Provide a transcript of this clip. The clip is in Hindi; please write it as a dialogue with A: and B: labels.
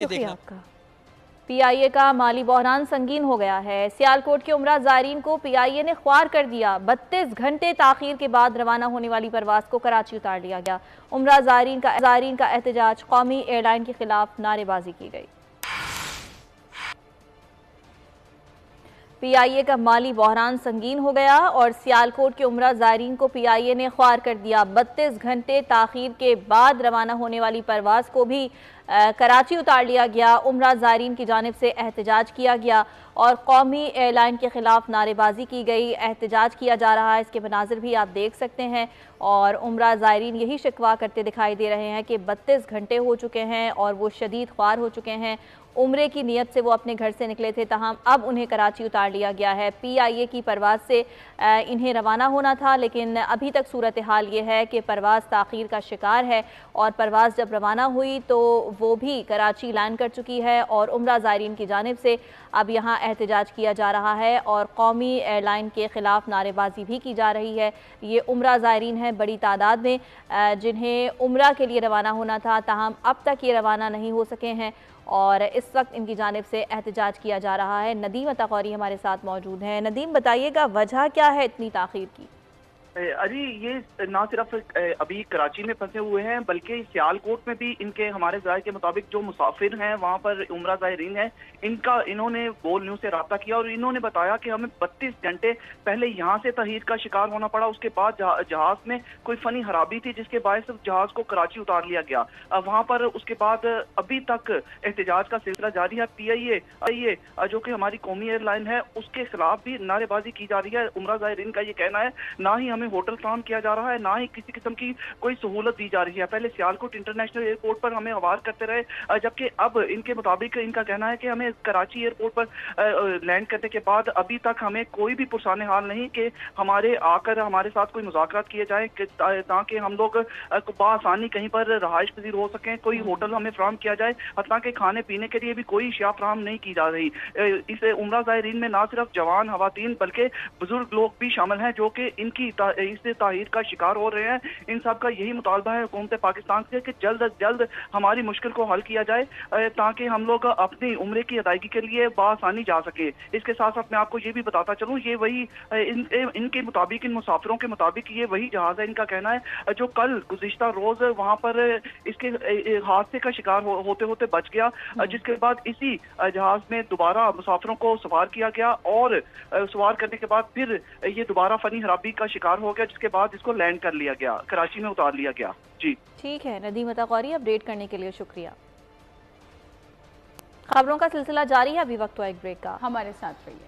A: ये
B: शुक्रिया
A: देखना।
B: आपका। पीआईए का माली बहरान संगीन हो गया है। सियालकोट के उमरा ज़ायरीन को पीआईए ने ख्वार कर दिया। 32 घंटे ताखीर के बाद रवाना होने वाली परवाज को कराची उतार लिया गया। उमरा ज़ायरीन का एहतजाज, कौमी एयरलाइन के खिलाफ नारेबाजी की गई। पीआईए का माली बहरान संगीन हो गया और सियालकोट के उमरा ज़ायरीन को पीआईए ने ख्वार कर दिया। 32 घंटे ताखीर के बाद रवाना होने वाली परवाज को भी कराची उतार लिया गया। उमरा ज़ायरीन की जानिब से एहतजाज किया गया और कौमी एयरलाइन के खिलाफ नारेबाजी की गई। एहतजाज किया जा रहा है, इसके मनाजिर भी आप देख सकते हैं। और उमरा ज़ायरीन यही शिकवा करते दिखाई दे रहे हैं कि 32 घंटे हो चुके हैं और वो शदीद ख्वार हो चुके हैं। उम्रे की नीयत से वो अपने घर से निकले थे, तहम अब उन्हें कराची उतार लिया गया है। पीआईए की परवाज़ से इन्हें रवाना होना था, लेकिन अभी तक सूरत हाल ये है कि परवाज़ ताख़ीर का शिकार है और परवाज़ जब रवाना हुई तो वो भी कराची लैंड कर चुकी है और उमरा ज़ायरीन की जानिब से अब यहाँ एहतजाज किया जा रहा है और कौमी एयरलाइन के ख़िलाफ़ नारेबाजी भी की जा रही है। ये उमरा ज़ायरीन हैं बड़ी तादाद में जिन्हें उमरा के लिए रवाना होना था, ताहम अब तक ये रवाना नहीं हो सके हैं और इस वक्त इनकी जानिब से एहतजाज किया जा रहा है। नदीम अताकौरी हमारे साथ मौजूद हैं। नदीम, बताइएगा वजह क्या है इतनी ताख़ीर की?
C: अजी, ये ना सिर्फ अभी कराची में फंसे हुए हैं बल्कि सियालकोट में भी इनके हमारे ज़ाहिर के मुताबिक जो मुसाफिर हैं वहाँ पर उमरा ज़ायरीन है, इन्होंने बोल न्यूज़ से रब्ता किया और इन्होंने बताया कि हमें 32 घंटे पहले यहाँ से तहरीर का शिकार होना पड़ा। उसके बाद जहाज में कोई फनी खराबी थी जिसके बायस जहाज को कराची उतार लिया गया। वहाँ पर उसके बाद अभी तक एहतजाज का सिलसिला जारी है। पीआईए जो कि हमारी कौमी एयरलाइन है उसके खिलाफ भी नारेबाजी की जा रही है। उमरा ज़ायरीन का ये कहना है ना ही हमें होटल फराहम किया जा रहा है, ना ही किसी किस्म की कोई सहूलत दी जा रही है। पहले सियालकोट इंटरनेशनल एयरपोर्ट पर हमें आवाज करते रहे, जबकि अब इनके मुताबिक इनका कहना है कि हमें कराची एयरपोर्ट पर लैंड करने के बाद अभी तक हमें कोई भी पुरसाने हाल नहीं कि हमारे आकर हमारे साथ कोई मुज़ाकरात किए जाए ताकि हम लोग बआसानी कहीं पर रहाइश पजीर हो सकें। कोई होटल हमें फराहम किया जाए, हालांकि खाने पीने के लिए भी कोई अशिया फराहम नहीं की जा रही। इस उमरा ज़ायरीन में ना सिर्फ जवान खवातीन बल्कि बुजुर्ग लोग भी शामिल हैं जो कि इनकी इससे ताहीर का शिकार हो रहे हैं। इन सब का यही मुतालबा है हुकूमत पाकिस्तान से कि जल्द अज जल्द हमारी मुश्किल को हल किया जाए ताकि हम लोग अपनी उम्र की अदायगी के लिए बआसानी जा सके। इसके साथ साथ मैं आपको ये भी बताता चलूँ, ये वही इनके मुताबिक, इन मुसाफिरों के मुताबिक ये वही जहाज है, इनका कहना है जो कल गुज़िश्ता रोज वहाँ पर इसके हादसे का शिकार होते होते बच गया, जिसके बाद इसी जहाज में दोबारा मुसाफिरों को सवार किया गया और सवार करने के बाद फिर ये दोबारा फनी खराबी का शिकार हो गया, जिसके बाद इसको लैंड कर लिया गया, कराची में उतार लिया गया। जी
B: ठीक है नदीम अताकौरी, अपडेट करने के लिए शुक्रिया। खबरों का सिलसिला जारी है, अभी वक्त हुआ एक ब्रेक का,
D: हमारे साथ रहिए।